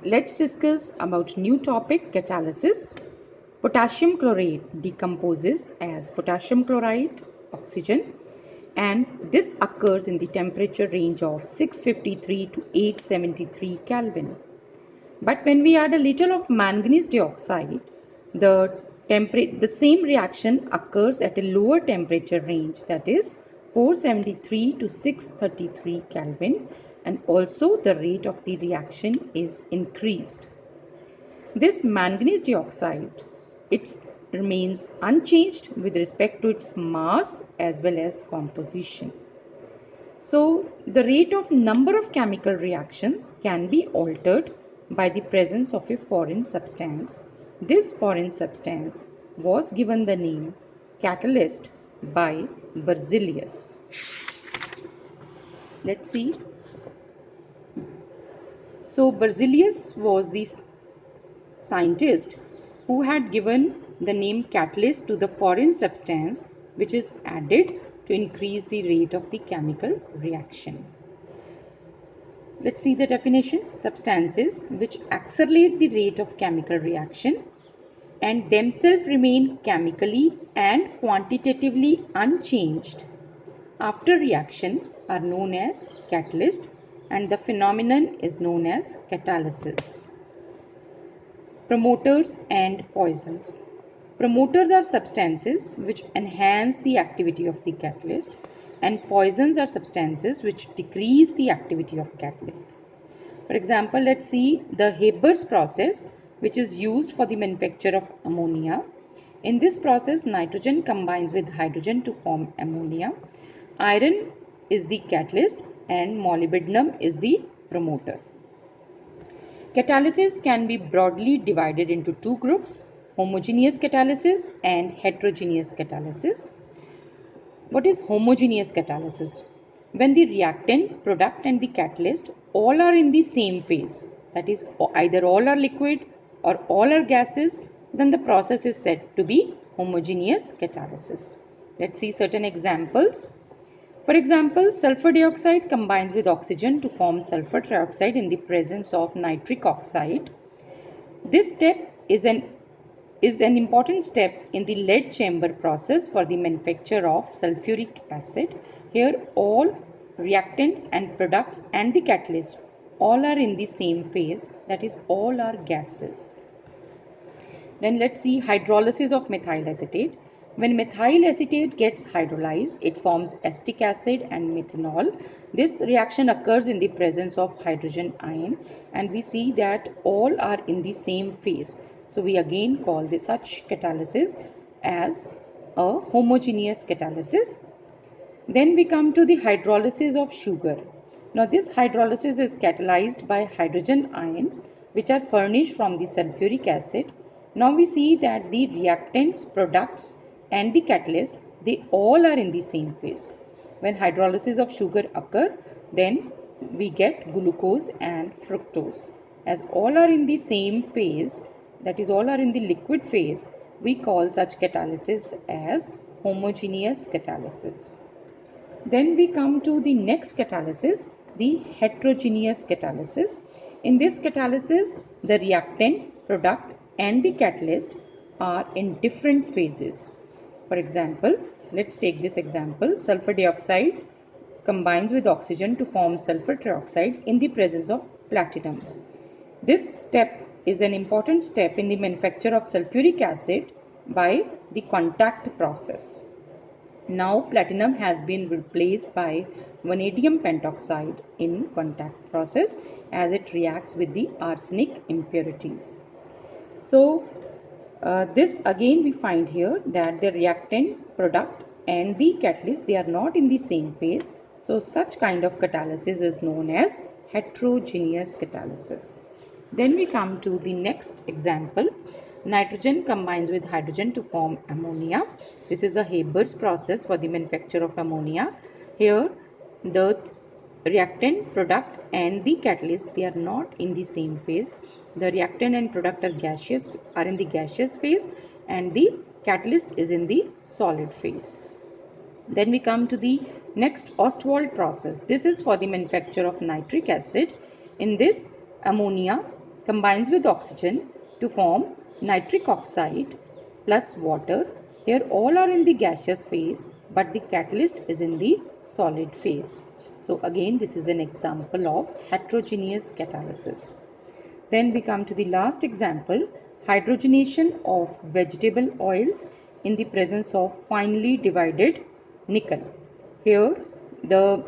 let's discuss about new topic, catalysis. Potassium chlorate decomposes as potassium chloride, oxygen, and this occurs in the temperature range of 653 to 873 Kelvin. But when we add a little of manganese dioxide, the same reaction occurs at a lower temperature range, that is 473 to 633 Kelvin, and also the rate of the reaction is increased. This manganese dioxide, it remains unchanged with respect to its mass as well as composition. So the rate of number of chemical reactions can be altered by the presence of a foreign substance. This foreign substance was given the name catalyst by Berzelius. Let's see. So Berzelius was the scientist who had given the name catalyst to the foreign substance which is added to increase the rate of the chemical reaction. Let's see the definition. Substances which accelerate the rate of chemical reaction and themselves remain chemically and quantitatively unchanged after reaction are known as catalyst, and the phenomenon is known as catalysis. Promoters and poisons. Promoters are substances which enhance the activity of the catalyst, and poisons are substances which decrease the activity of catalyst. For example, let's see the Haber's process, which is used for the manufacture of ammonia. In this process, nitrogen combines with hydrogen to form ammonia. Iron is the catalyst and molybdenum is the promoter. Catalysis can be broadly divided into two groups: homogeneous catalysis and heterogeneous catalysis. What is homogeneous catalysis? When the reactant, product and the catalyst all are in the same phase, that is either all are liquid or all are gases, then the process is said to be homogeneous catalysis. Let's see certain examples. For example, sulfur dioxide combines with oxygen to form sulfur trioxide in the presence of nitric oxide. This step is an important step in the lead chamber process for the manufacture of sulfuric acid. Here all reactants and products and the catalyst all are in the same phase, that is all are gases. Then let's see hydrolysis of methyl acetate. When methyl acetate gets hydrolyzed, it forms acetic acid and methanol. This reaction occurs in the presence of hydrogen ion, and we see that all are in the same phase. So we again call this such catalysis as a homogeneous catalysis. Then we come to the hydrolysis of sugar. Now this hydrolysis is catalyzed by hydrogen ions which are furnished from the sulfuric acid. Now we see that the reactants, products and the catalyst, they all are in the same phase. When hydrolysis of sugar occur, then we get glucose and fructose. As all are in the same phase, that is all are in the liquid phase, we call such catalysis as homogeneous catalysis. Then we come to the next catalysis, the heterogeneous catalysis. In this catalysis, the reactant, product and the catalyst are in different phases. For example, let's take this example. Sulfur dioxide combines with oxygen to form sulfur trioxide in the presence of platinum. This step is an important step in the manufacture of sulfuric acid by the contact process. Now platinum has been replaced by vanadium pentoxide in contact process as it reacts with the arsenic impurities. So this again we find here that the reactant, product and the catalyst, they are not in the same phase. So such kind of catalysis is known as heterogeneous catalysis. Then we come to the next example. Nitrogen combines with hydrogen to form ammonia. This is a Haber's process for the manufacture of ammonia. Here the reactant, product and the catalyst, they are not in the same phase. The reactant and product are in the gaseous phase and the catalyst is in the solid phase. Then we come to the next Ostwald process. This is for the manufacture of nitric acid. In this, ammonia combines with oxygen to form nitric oxide plus water. Here all are in the gaseous phase, but the catalyst is in the solid phase. So again, this is an example of heterogeneous catalysis. Then we come to the last example, hydrogenation of vegetable oils in the presence of finely divided nickel. Here the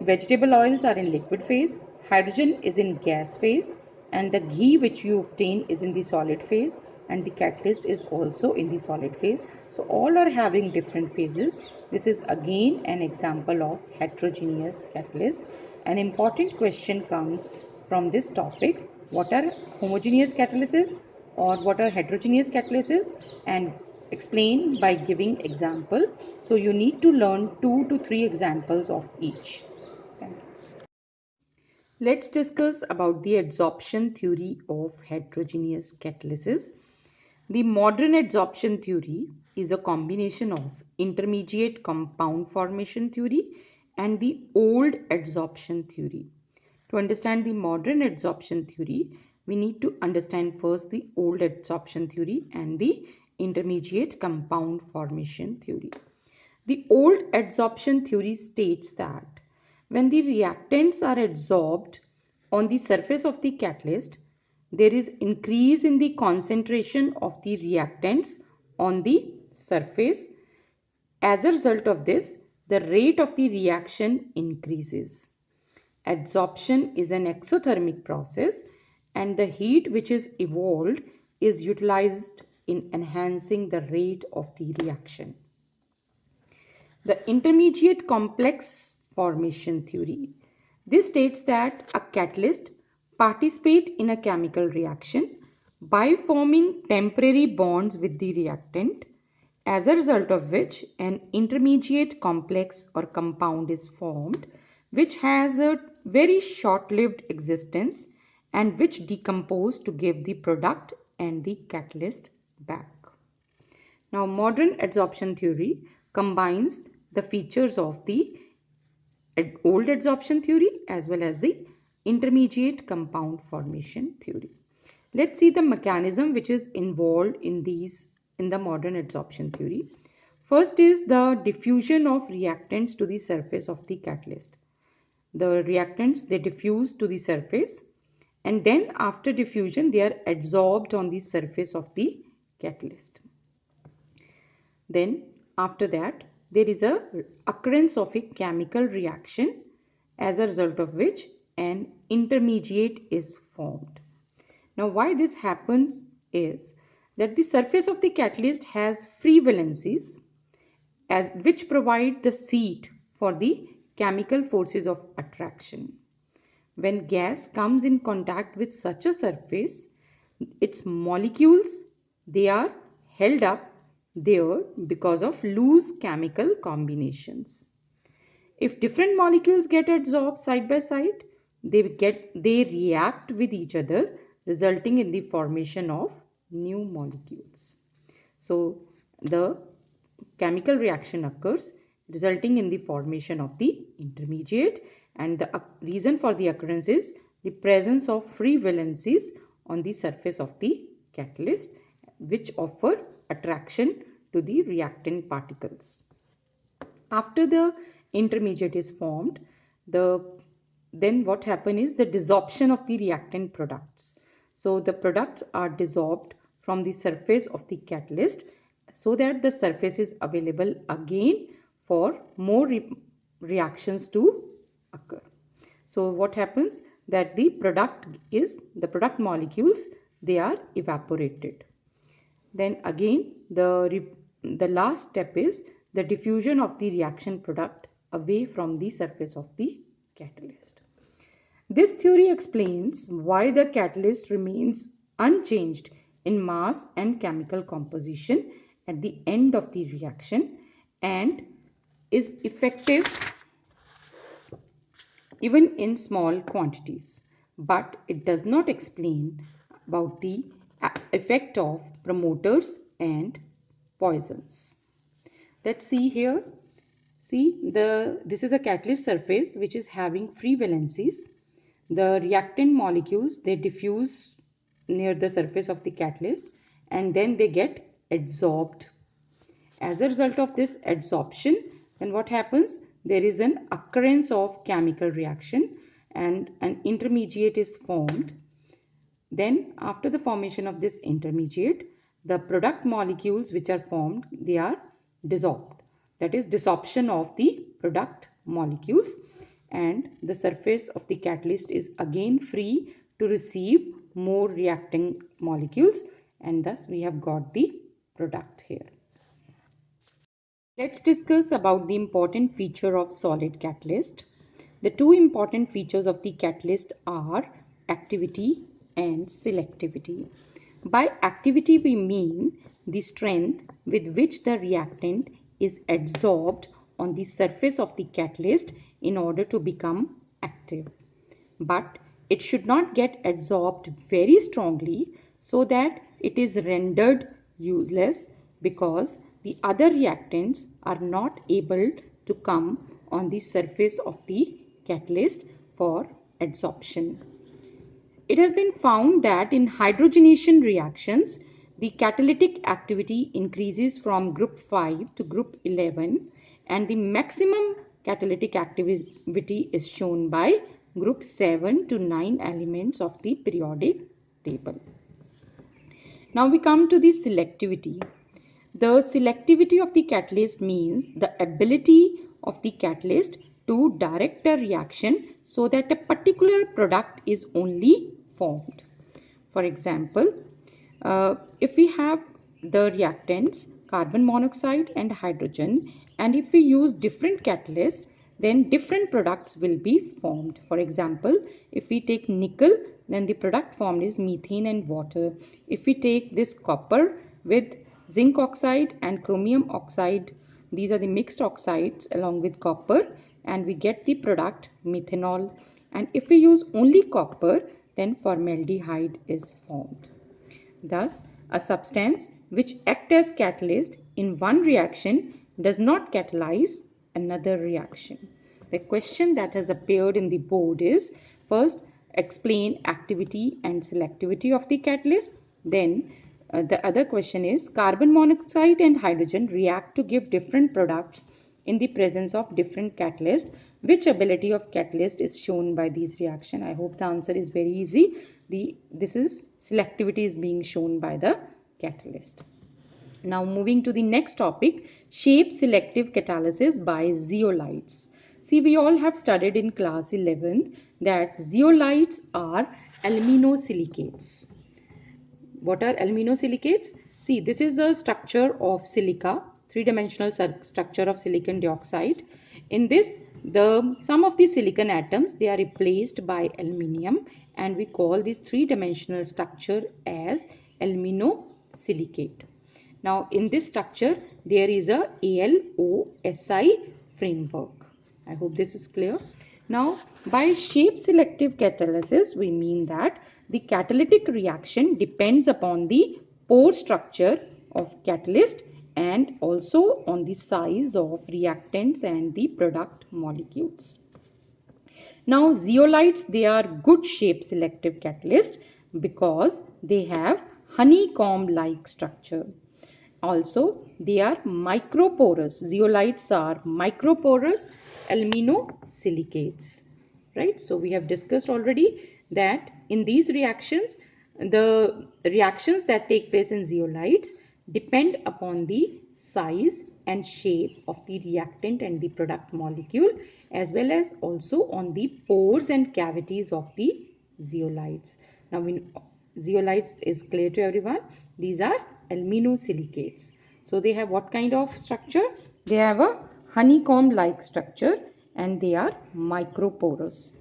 vegetable oils are in liquid phase, hydrogen is in gas phase, and the ghee which you obtain is in the solid phase, and the catalyst is also in the solid phase. So all are having different phases. This is again an example of heterogeneous catalyst. An important question comes from this topic: what are homogeneous catalysis or what are heterogeneous catalysis, and explain by giving example. So you need to learn 2 to 3 examples of each. Let's discuss about the adsorption theory of heterogeneous catalysis. The modern adsorption theory is a combination of intermediate compound formation theory and the old adsorption theory. To understand the modern adsorption theory, we need to understand first the old adsorption theory and the intermediate compound formation theory. The old adsorption theory states that when the reactants are adsorbed on the surface of the catalyst, there is increase in the concentration of the reactants on the surface. As a result of this, the rate of the reaction increases. Adsorption is an exothermic process, and the heat which is evolved is utilized in enhancing the rate of the reaction. The intermediate complex formation theory. This states that a catalyst participates in a chemical reaction by forming temporary bonds with the reactant, as a result of which an intermediate complex or compound is formed, which has a very short-lived existence and which decompose to give the product and the catalyst back. Now, modern adsorption theory combines the features of the old adsorption theory as well as the intermediate compound formation theory. Let's see the mechanism which is involved in the modern adsorption theory. First is the diffusion of reactants to the surface of the catalyst. The reactants, they diffuse to the surface, and then after diffusion they are adsorbed on the surface of the catalyst. Then after that there is a occurrence of a chemical reaction, as a result of which an intermediate is formed. Now why this happens is that the surface of the catalyst has free valencies which provide the seat for the chemical forces of attraction. When gas comes in contact with such a surface, its molecules, they are held up there because of loose chemical combinations. If different molecules get adsorbed side by side, they react with each other, resulting in the formation of new molecules. So the chemical reaction occurs, resulting in the formation of the intermediate, and the reason for the occurrence is the presence of free valencies on the surface of the catalyst, which offer attraction to the reactant particles. After the intermediate is formed, then what happens is the desorption of the reactant products. So the products are dissolved from the surface of the catalyst so that the surface is available again for more reactions to occur. So what happens that the product molecules, they are evaporated. Then again the last step is the diffusion of the reaction product away from the surface of the catalyst. This theory explains why the catalyst remains unchanged in mass and chemical composition at the end of the reaction and is effective even in small quantities. But it does not explain about the effect of promoters and poisons. Let's see here. See, this is a catalyst surface which is having free valencies. The reactant molecules, they diffuse near the surface of the catalyst, and then they get adsorbed. As a result of this adsorption, then what happens? There is an occurrence of chemical reaction and an intermediate is formed. Then after the formation of this intermediate, the product molecules which are formed, they are dissolved. That is desorption of the product molecules, and the surface of the catalyst is again free to receive more reacting molecules, and thus we have got the product here. Let's discuss about the important feature of solid catalyst. The two important features of the catalyst are activity and selectivity. By activity we mean the strength with which the reactant is adsorbed on the surface of the catalyst in order to become active. But it should not get adsorbed very strongly so that it is rendered useless, because the other reactants are not able to come on the surface of the catalyst for adsorption. It has been found that in hydrogenation reactions, the catalytic activity increases from group 5 to group 11, and the maximum catalytic activity is shown by group 7 to 9 elements of the periodic table. Now we come to the selectivity. The selectivity of the catalyst means the ability of the catalyst to direct a reaction so that a particular product is only formed. For example, if we have the reactants carbon monoxide and hydrogen, and if we use different catalysts, then different products will be formed. For example, if we take nickel, then the product formed is methane and water. If we take this copper with zinc oxide and chromium oxide, these are the mixed oxides along with copper, and we get the product methanol. And if we use only copper, then formaldehyde is formed. Thus, a substance which acts as catalyst in one reaction does not catalyze another reaction. The question that has appeared in the board is, first explain activity and selectivity of the catalyst. Then the other question is, carbon monoxide and hydrogen react to give different products in the presence of different catalysts. Which ability of catalyst is shown by these reaction? I hope the answer is very easy. This is selectivity is being shown by the catalyst. Now moving to the next topic, shape selective catalysis by zeolites. See, we all have studied in class 11th that zeolites are aluminosilicates. What are aluminosilicates? See, this is a structure of silica, three-dimensional structure of silicon dioxide. In this, some of the silicon atoms, they are replaced by aluminium, and we call this three-dimensional structure as aluminosilicate. Now, in this structure, there is a ALOSI framework. I hope this is clear. Now, by shape selective catalysis, we mean that the catalytic reaction depends upon the pore structure of catalyst and also on the size of reactants and the product molecules. Now, zeolites, they are good shape selective catalysts because they have honeycomb-like structure. Also, they are microporous. Zeolites are microporous aluminosilicates. Right? So, we have discussed already that in these reactions, the reactions that take place in zeolites depend upon the size and shape of the reactant and the product molecule, as well as also on the pores and cavities of the zeolites. Now, zeolites is clear to everyone. These are aluminosilicates. So, they have what kind of structure? They have a honeycomb-like structure and they are microporous.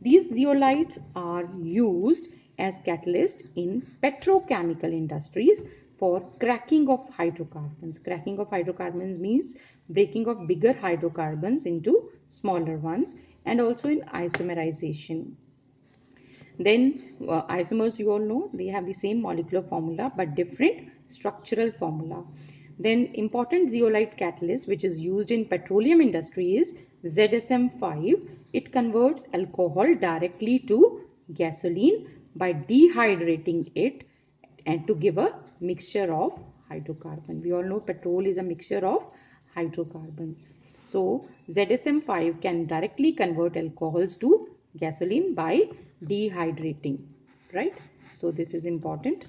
These zeolites are used as catalyst in petrochemical industries for cracking of hydrocarbons. Cracking of hydrocarbons means breaking of bigger hydrocarbons into smaller ones, and also in isomerization. Then isomers, you all know, they have the same molecular formula but different structural formula. Then important zeolite catalyst which is used in petroleum industry is ZSM5. It converts alcohol directly to gasoline by dehydrating it and to give a mixture of hydrocarbon. We all know petrol is a mixture of hydrocarbons. So ZSM-5 can directly convert alcohols to gasoline by dehydrating, right? So this is important.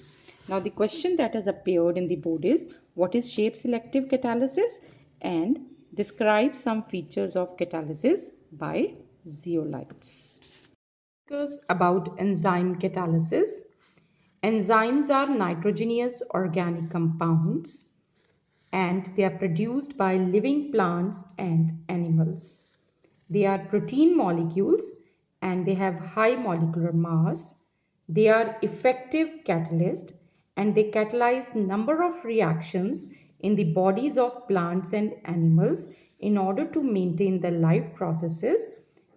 Now the question that has appeared in the board is, what is shape selective catalysis, and describe some features of catalysis by zeolites. Discuss about enzyme catalysis. Enzymes are nitrogenous organic compounds and they are produced by living plants and animals. They are protein molecules and they have high molecular mass. They are effective catalysts and they catalyze number of reactions in the bodies of plants and animals in order to maintain the life processes.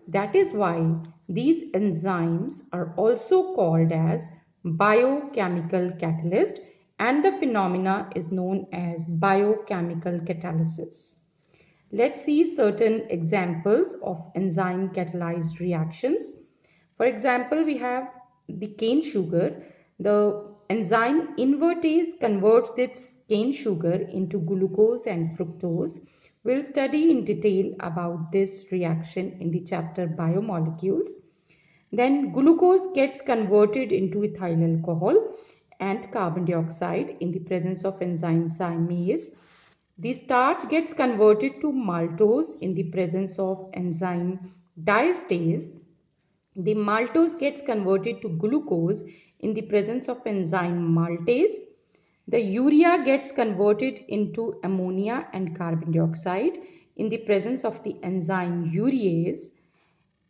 That is why these enzymes are also called as biochemical catalyst, and the phenomena is known as biochemical catalysis. Let's see certain examples of enzyme catalyzed reactions. For example, we have the cane sugar. The enzyme invertase converts its cane sugar into glucose and fructose. We'll study in detail about this reaction in the chapter biomolecules. Then glucose gets converted into ethyl alcohol and carbon dioxide in the presence of enzyme zymase. The starch gets converted to maltose in the presence of enzyme diastase. The maltose gets converted to glucose in the presence of enzyme maltase. The urea gets converted into ammonia and carbon dioxide in the presence of the enzyme urease.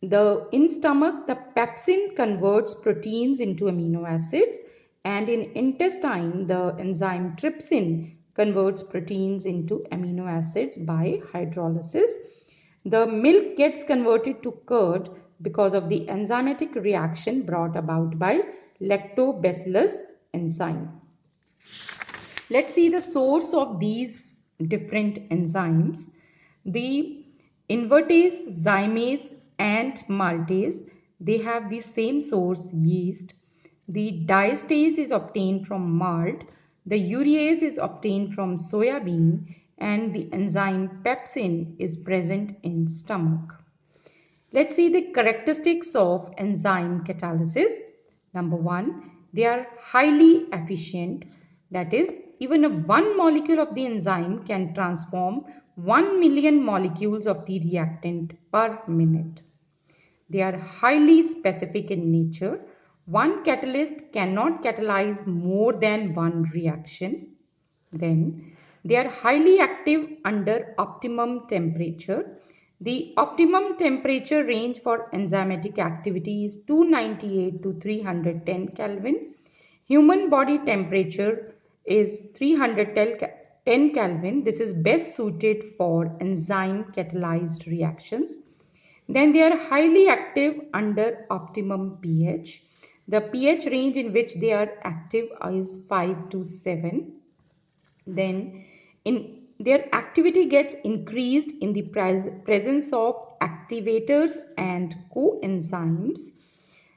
In stomach, the pepsin converts proteins into amino acids, and in intestine, the enzyme trypsin converts proteins into amino acids by hydrolysis. The milk gets converted to curd because of the enzymatic reaction brought about by lactobacillus enzyme. Let's see the source of these different enzymes. The invertase, zymase and maltase, they have the same source, yeast. The diastase is obtained from malt. The urease is obtained from soya bean, and the enzyme pepsin is present in stomach. Let's see the characteristics of enzyme catalysis. Number one, they are highly efficient. That is, even one molecule of the enzyme can transform 1 million molecules of the reactant per minute. They are highly specific in nature. One catalyst cannot catalyze more than one reaction. Then they are highly active under optimum temperature. The optimum temperature range for enzymatic activity is 298 to 310 Kelvin. Human body temperature is 310 Kelvin. This is best suited for enzyme catalyzed reactions. Then they are highly active under optimum pH. The pH range in which they are active is 5 to 7. Then their activity gets increased in the presence of activators and coenzymes.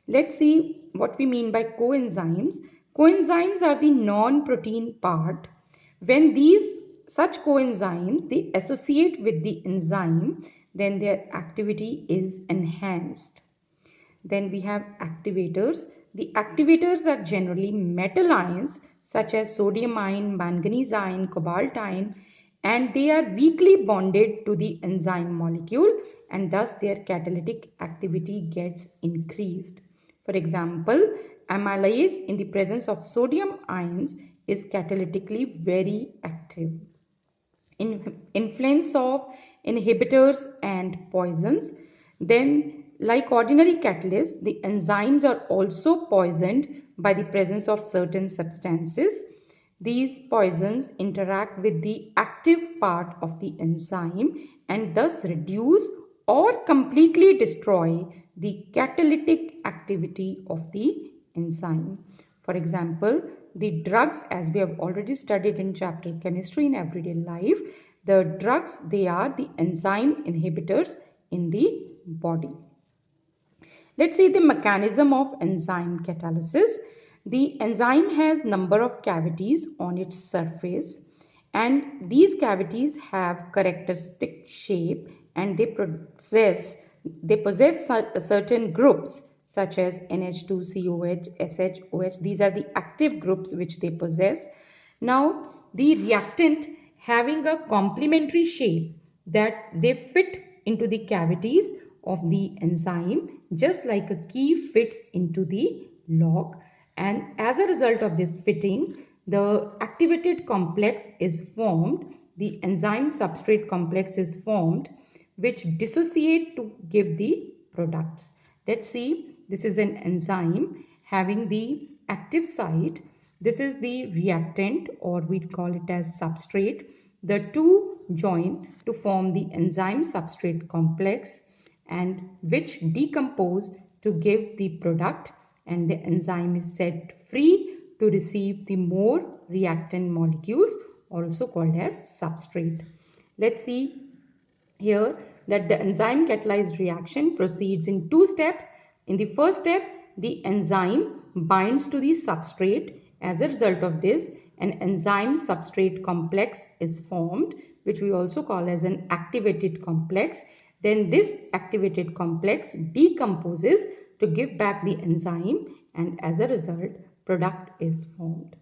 Let's see what we mean by coenzymes. Coenzymes are the non-protein part. When such coenzymes they associate with the enzyme, then their activity is enhanced. Then we have activators. The activators are generally metal ions such as sodium ion, manganese ion, cobalt ion, and they are weakly bonded to the enzyme molecule, and thus their catalytic activity gets increased. For example, amylase in the presence of sodium ions is catalytically very active. In influence of inhibitors and poisons, then like ordinary catalysts, the enzymes are also poisoned by the presence of certain substances. These poisons interact with the active part of the enzyme and thus reduce or completely destroy the catalytic activity of the enzyme. For example, the drugs, as we have already studied in chapter chemistry in everyday life, the drugs, they are the enzyme inhibitors in the body. Let's see the mechanism of enzyme catalysis. The enzyme has number of cavities on its surface, and these cavities have characteristic shape, and they possess certain groups such as NH2COH, SHOH. These are the active groups which they possess. Now, the reactant having a complementary shape that they fit into the cavities of the enzyme just like a key fits into the lock, and as a result of this fitting, the activated complex is formed, the enzyme substrate complex is formed, which dissociate to give the products. Let's see, this is an enzyme having the active site. This is the reactant, or we call it as substrate. The two join to form the enzyme substrate complex, and which decompose to give the product, and the enzyme is set free to receive the more reactant molecules, also called as substrate. Let's see here that the enzyme catalyzed reaction proceeds in two steps. In the first step, the enzyme binds to the substrate. As a result of this, an enzyme substrate complex is formed, which we also call as an activated complex. Then this activated complex decomposes to give back the enzyme, and as a result, product is formed.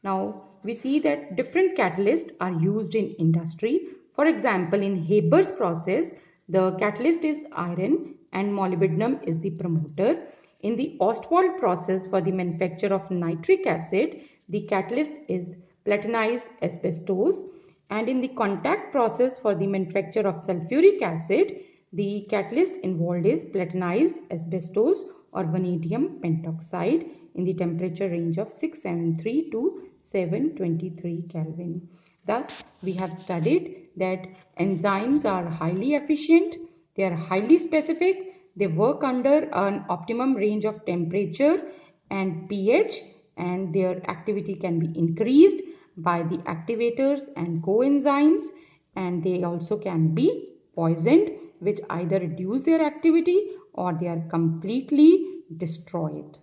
Now, we see that different catalysts are used in industry. For example, in Haber's process, the catalyst is iron and molybdenum is the promoter. In the Ostwald process for the manufacture of nitric acid, the catalyst is platinized asbestos. And in the contact process for the manufacture of sulfuric acid, the catalyst involved is platinized asbestos or vanadium pentoxide in the temperature range of 673 to 723 Kelvin. Thus, we have studied that enzymes are highly efficient, they are highly specific, they work under an optimum range of temperature and pH, and their activity can be increased by the activators and coenzymes, and they also can be poisoned, which either reduce their activity or they are completely destroyed.